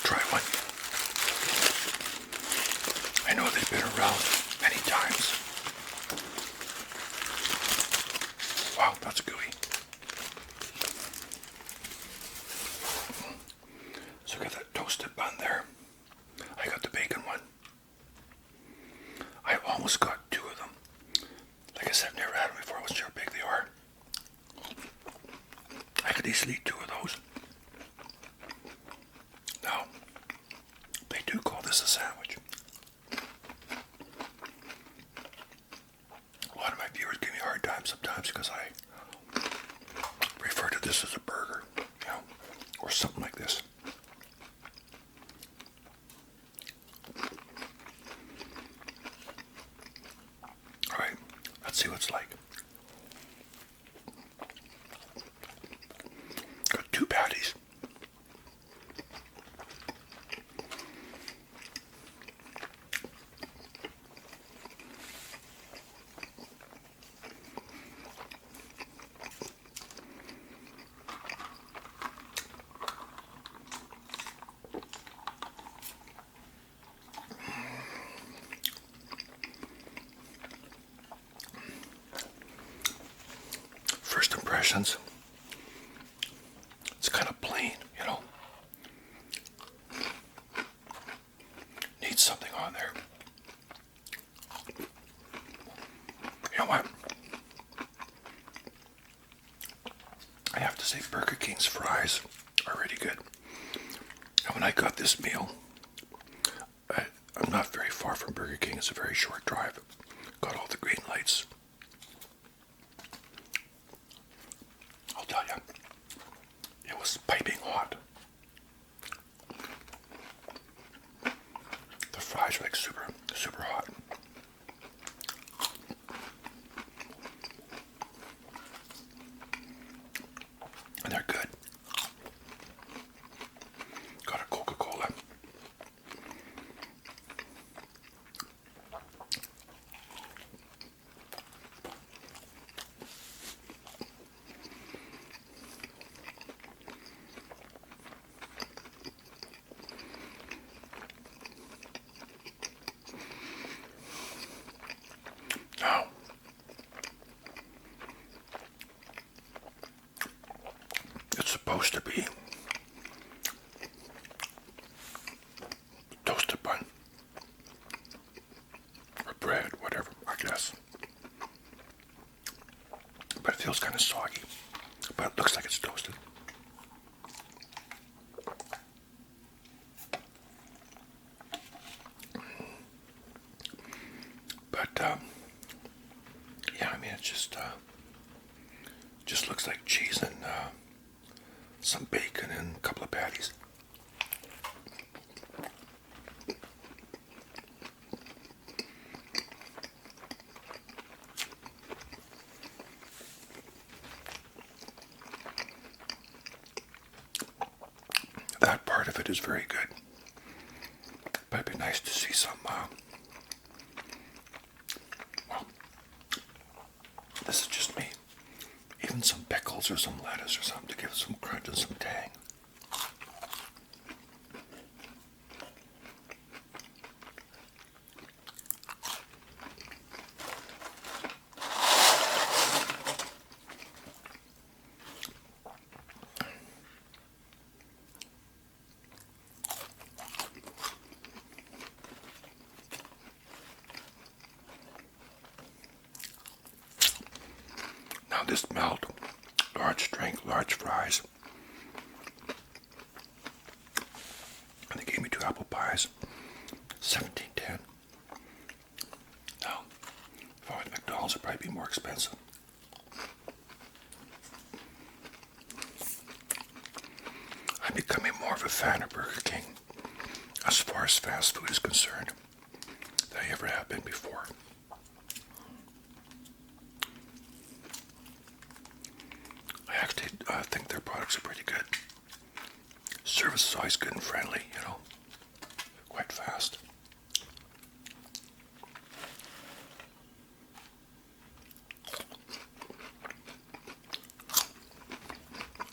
try one. I know they've been around many times. Wow, that's gooey. So I got that toasted bun there. I got the bacon one. I almost got two of them. Like I said, I've never had them before. I wasn't sure how big they are. I could easily eat two of those. Now, they do call this a sandwich. A lot of my viewers give me a hard time sometimes because I refer to this as a burger, or something like this. Alright, let's see what it's like. Got two patties. First impressions, it's kind of plain, Needs something on there. You know what? I have to say Burger King's fries are really good. And when I got this meal, I'm not very far from Burger King. It's a very short drive. Got all the green lights. I'll tell you, it was piping hot. The fries are like super, super hot. And they're good. Got a Coca-Cola. Now, it's supposed to be toasted bun or bread, whatever, I guess. But it feels kind of soggy, but it looks like it's toasted. But yeah, I mean, it just looks like cheese and some bacon and a couple of patties. That part of it is very good. But it'd be nice to see some, well, this is just me. Even some pickles or some lettuce or something to give it some crunch and some tang. Now this melt, large strength, large fries. And they gave me two apple pies, $17.10. Now, if I went to McDonald's, it'd probably be more expensive. I'm becoming more of a fan of Burger King as far as fast food is concerned than I ever have been before. I actually think their products are pretty good. Service is always good and friendly, quite fast.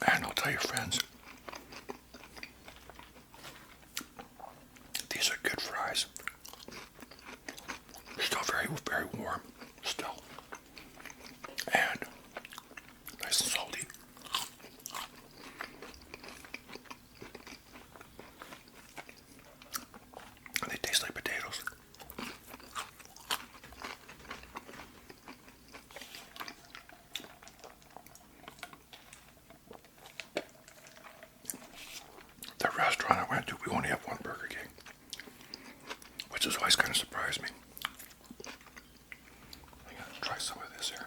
And I'll tell you, friends, These are good fries. Still very, very warm. Still. And nice and salty. And they taste like potatoes. The restaurant I went to, we only have one Burger King, which has always kind of surprised me. I'm gonna try some of this here.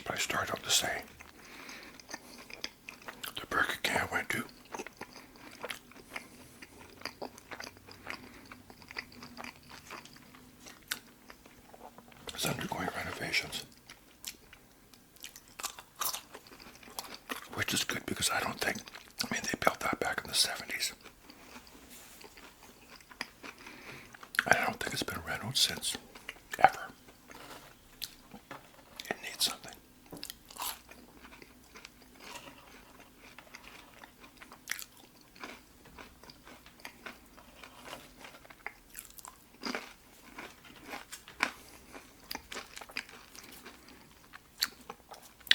But I start out to say, the Burger King I went to, is undergoing renovations. Which is good because I mean, they built that back in the 70s. And I don't think it's been renovated since, ever. It needs something.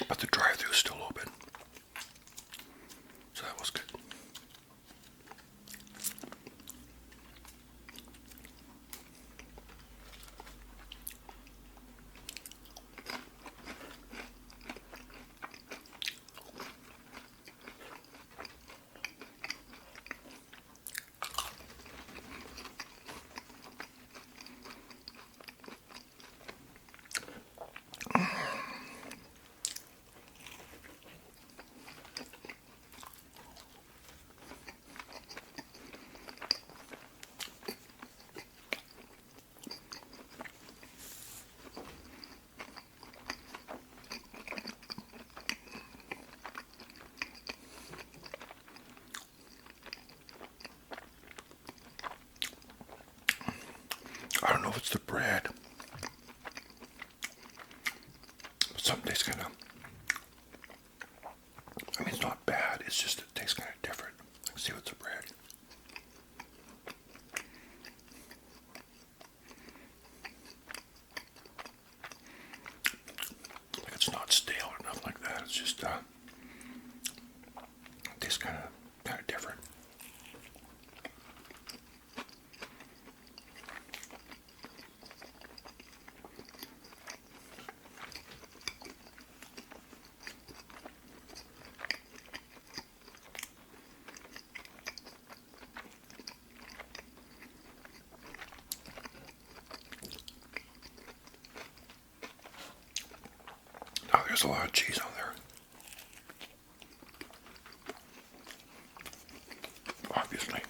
But the drive-thru is still open. So that was good. I don't know if it's the bread, but something tastes kind of, I mean, it's not bad, it's just, it tastes kind of different. Let's see what's the bread. Like it's not stale or nothing like that, it's just, it tastes kind of different. Oh, there's a lot of cheese on there. Obviously.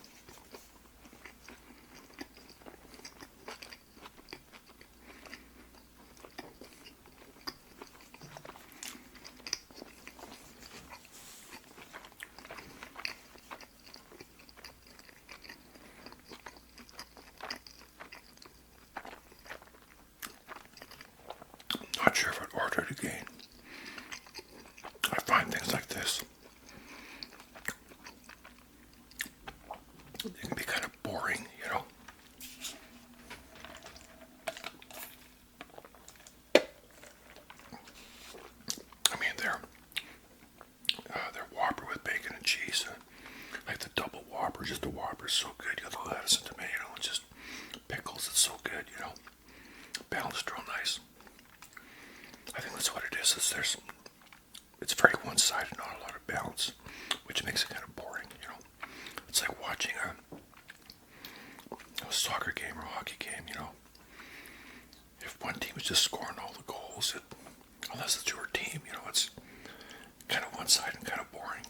Not sure if I'd order it again. I find things like this, it can be kind of boring, you know. I mean, they're Whopper with bacon and cheese, like the double Whopper. Just the Whopper is so good. You got the lettuce and tomato and just pickles. It's so good, you know. Balanced real nice. I think that's what it is. It's very one-sided, not a lot of balance, which makes it kind of boring, you know. It's like watching a soccer game or a hockey game, you know. If one team is just scoring all the goals, unless it's your team, you know, it's kind of one-sided and kind of boring.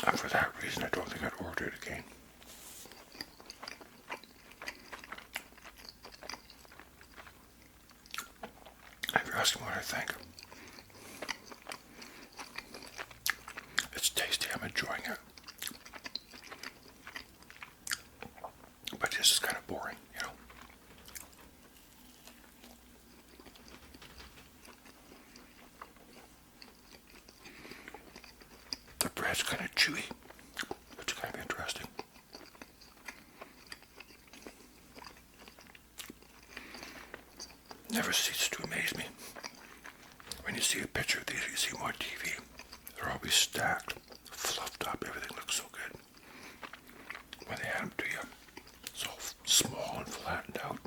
And for that reason, I don't think I'd order it again. ask me what I think. It's tasty. I'm enjoying it. But this is kind of boring, you know. The bread's kind of chewy, which is kind of interesting. Never ceases to amaze me. When you see a picture of these, you see them on TV. They're always stacked, fluffed up, everything looks so good. When they hand them to you, so small and flattened out.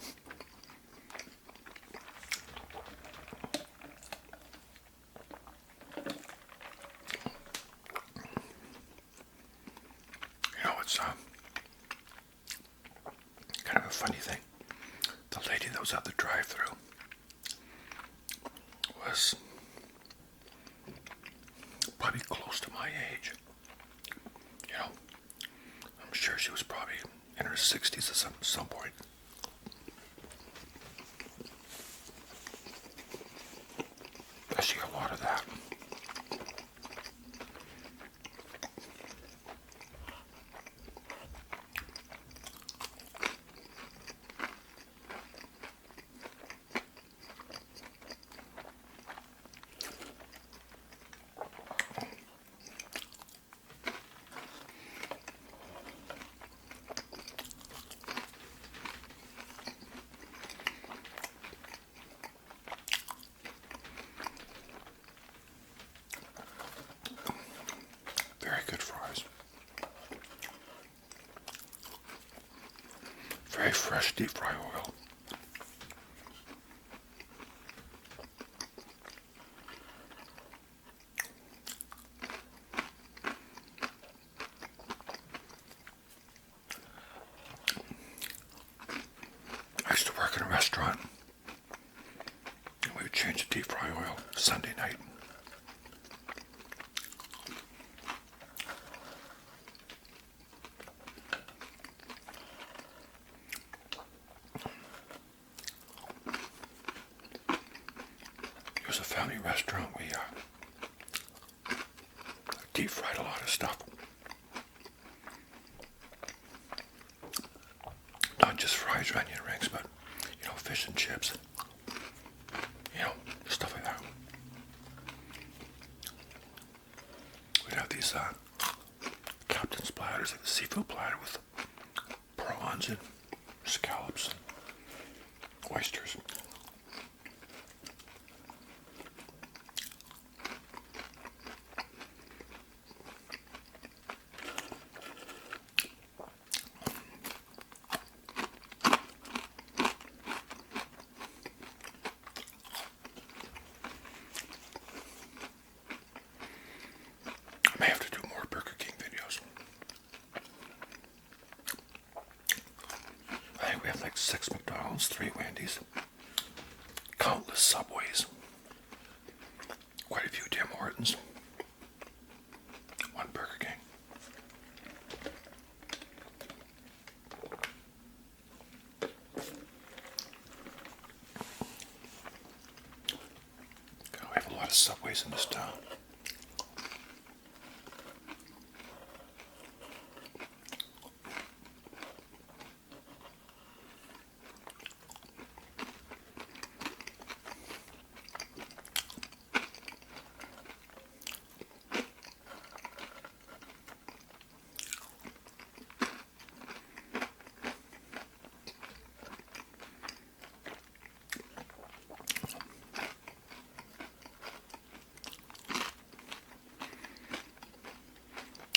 You know, it's kind of a funny thing. The lady that was at the drive-thru was probably close to my age. You know, I'm sure she was probably in her 60s at some point. I see a lot of that. Very good fries. Very fresh deep fry oil. I used to work in a restaurant, and we would change the deep fry oil Sunday night. It was a family restaurant. We deep fried a lot of stuff. Not just fries or onion rings, but, you know, fish and chips. You know, stuff like that. We'd have these captain's platters, like the seafood platter with prawns and scallops and oysters. I may have to do more Burger King videos. I think we have like 6 McDonald's, 3 Wendy's, countless Subways, quite a few Tim Hortons, 1 Burger King. We have a lot of Subways in this town.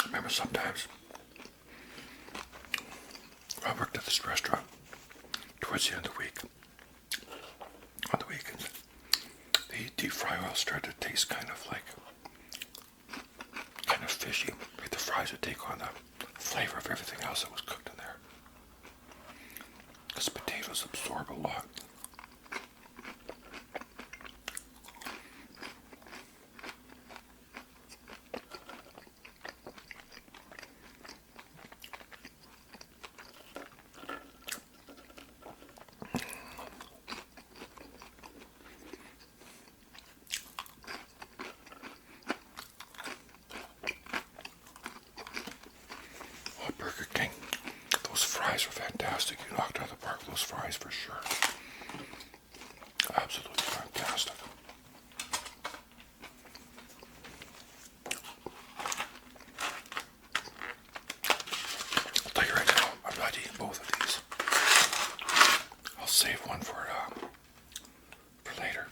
I remember sometimes I worked at this restaurant towards the end of the week. On the weekends, the deep fry oil started to taste kind of fishy. Like the fries would take on the flavor of everything else that was cooked in there. Because potatoes absorb a lot. fries were fantastic. You knocked out of the park with those fries for sure. Absolutely fantastic. I'll tell you right now, I'm not eating both of these. I'll save one for later.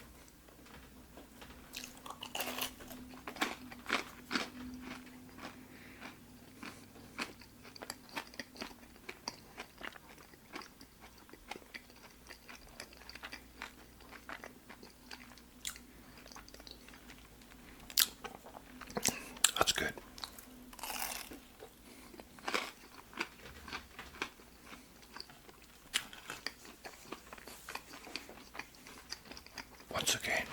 That's good. Once again,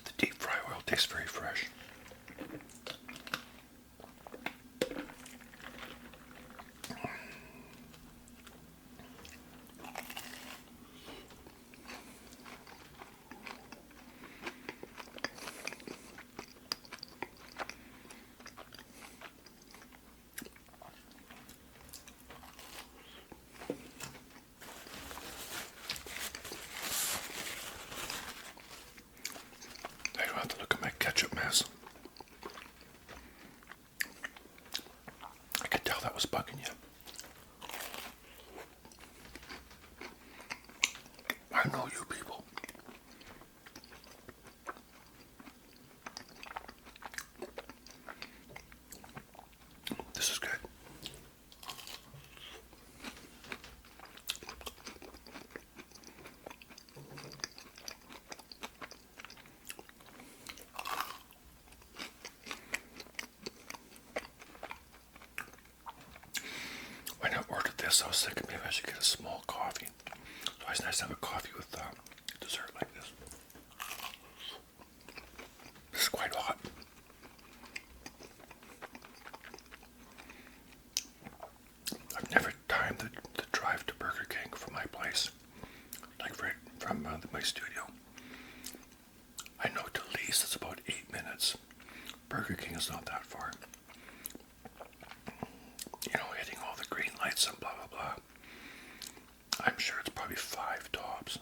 the deep fry oil tastes very fresh. I don't have to look at my ketchup mess. I could tell that was bugging you. I know you people. This is good. When I ordered this, I was thinking maybe I should get a small coffee. It's always nice to have a coffee with dessert like this. This is quite hot. I've never timed the drive to Burger King from my place, like right from my studio. I know to Lee's it's about 8 minutes. Burger King is not that far. You know, hitting all the green lights and blah, blah, blah. I'm sure it's probably 5 tops.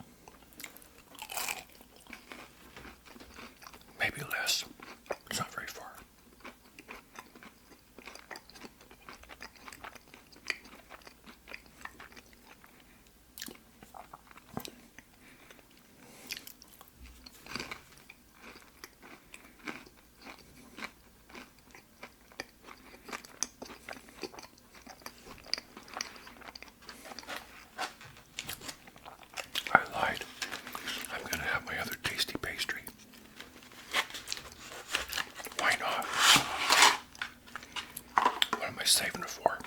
Maybe less. It's not very far. I lied. I'm going to have my other tasty pastry. Why not? What am I saving it for?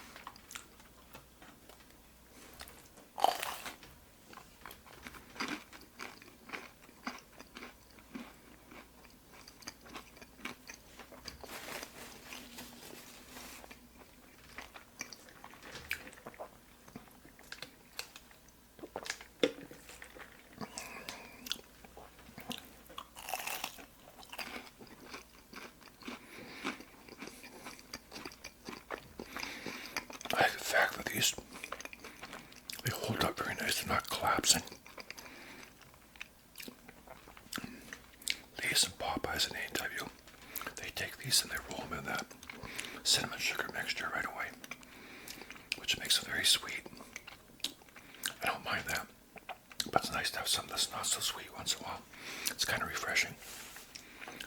I like the fact that they hold up very nice, they're not collapsing. These and Popeyes and A&W, they take these and they roll them in that cinnamon sugar mixture right away, which makes them very sweet. I don't mind that, but it's nice to have something that's not so sweet once in a while. It's kind of refreshing.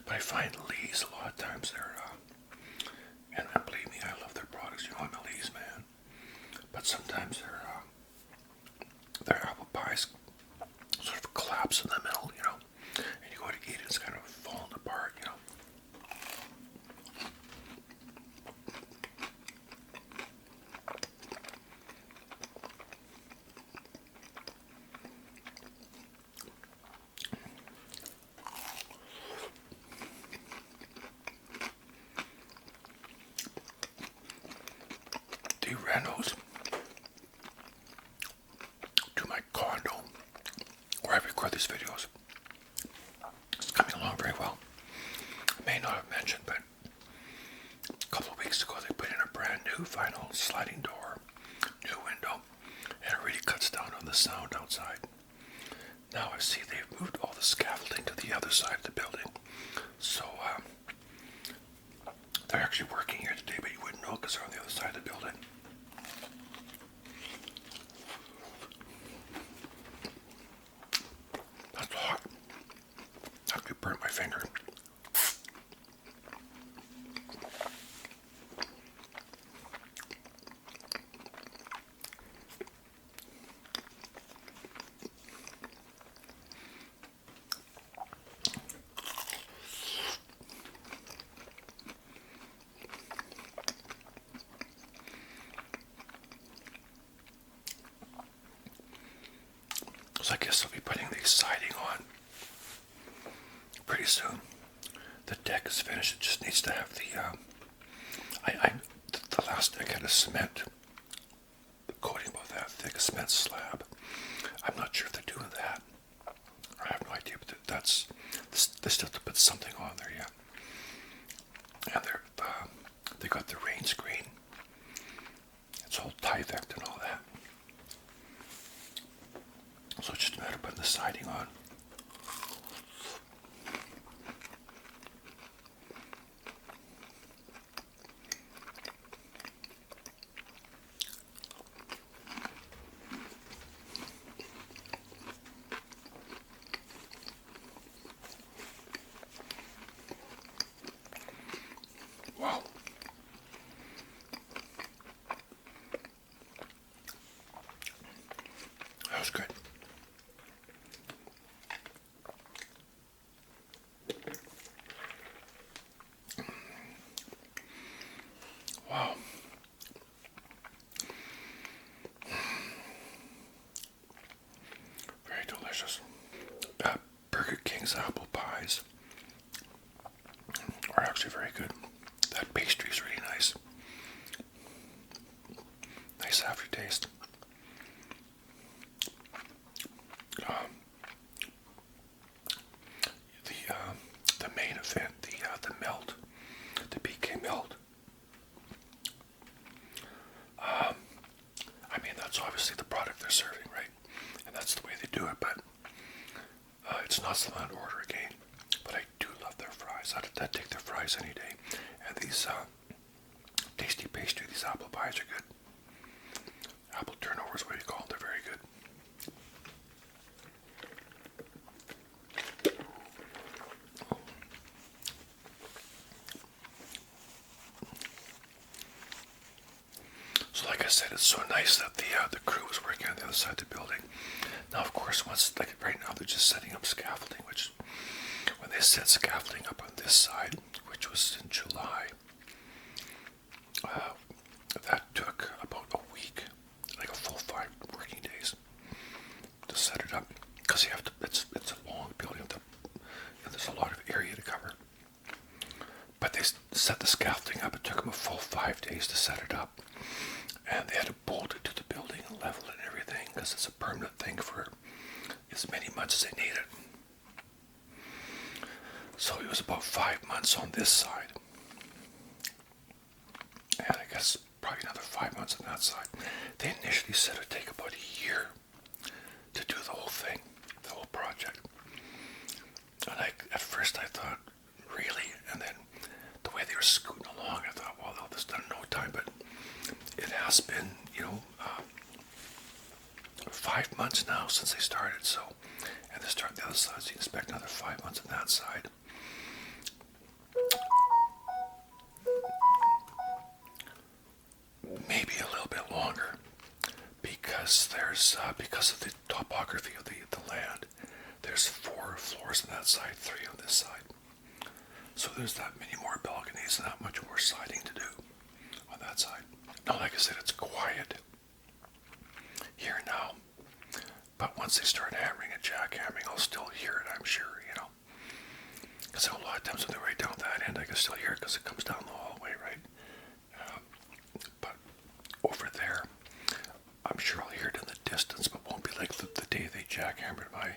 But I find Lee's a lot of times and believe me, I love their products. You know, I'm a Lee's man. But sometimes their apple pies sort of collapse in the middle, you know, and you go to eat it, it's kind of falling apart, you know. The renos to my condo, where I record these videos, it's coming along very well. I may not have mentioned, but a couple of weeks ago they put in a brand new new vinyl sliding door, new window, and it really cuts down on the sound outside. Now I see they've moved all the scaffolding to the other side of the building. So they're actually working here today, but you wouldn't know because they're on the other side of the building. That's hot. I could burn my finger. So I guess I'll be putting the siding on pretty soon. The deck is finished. It just needs to have the the last deck had a cement coating about that thick, a cement slab. I'm not sure if they're doing that. I have no idea, but they still have to put something on there yet. And they got the rain screen. It's all Tyvek and all that. So it's just a matter of putting the siding on. Wow. That was good. Wow. Very delicious. Burger King's apple pies are actually very good. That pastry is really nice. Nice aftertaste. The main event, the melt, the BK melt. I mean, that's obviously the product they're serving, right? And that's the way they do it, but it's not something I'd order again. But I do love their fries. I'd take their fries any day. And these tasty pastry, these apple pies are good. Apple turnovers, what do you call them? They're very good. So like I said, it's so nice that the crew is working on the other side of the building. Now, of course, like right now, they're just setting up scaffolding, which when they set scaffolding up on this side, which was in July, that took about a week, like a full 5 working days to set it up, because you have to. It's a long building, there's a lot of area to cover. But they set the scaffolding up. It took them a full 5 days to set it up. And they had to bolt it to the building and level it and everything because it's a permanent thing for as many months as they need it. So it was about 5 months on this side. And I guess probably another 5 months on that side. They initially said it would take about a year to do the whole thing, the whole project. And at first I thought, really? And then the way they were scooting along, I thought, well, they'll just done in no time. But it has been, 5 months now since they started. So, and they start the other side, so you expect another 5 months on that side. Maybe a little bit longer, because because of the topography of the land. There's 4 floors on that side, 3 on this side. So there's that many more balconies and that much more siding to do on that side. Now, like I said, it's quiet here now. But once they start hammering and jackhammering, I'll still hear it, I'm sure, Because a lot of times when they're right down that end, I can still hear it because it comes down the hallway, right? But over there, I'm sure I'll hear it in the distance, but won't be like the day they jackhammered my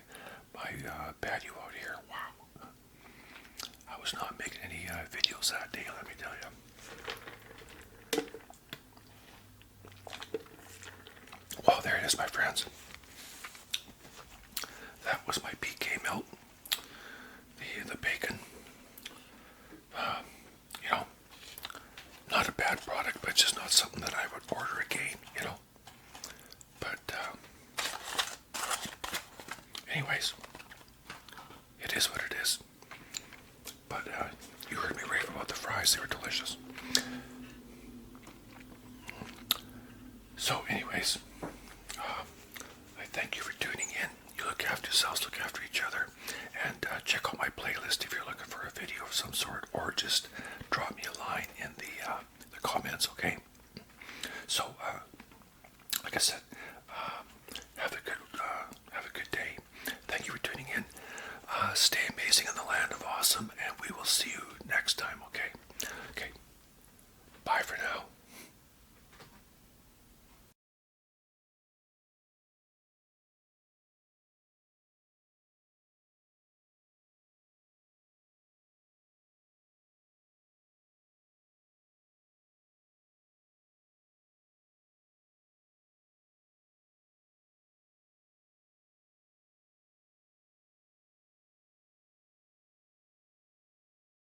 patio out here. Wow. I was not making any videos that day, let me tell you. anyways, my friends, that was my PK melt. The bacon. You know, not a bad product, but just not something that I would order again, you know. But, anyways, it is what it is. But you heard me rave about the fries, they were delicious. So, anyways, I thank you for tuning in. You look after yourselves, look after each other, and check out my playlist if you're looking for a video of some sort, or just drop me a line in the comments, okay? So, like I said, have a good day. Thank you for tuning in. Stay amazing in the land of awesome, and we will see you next time.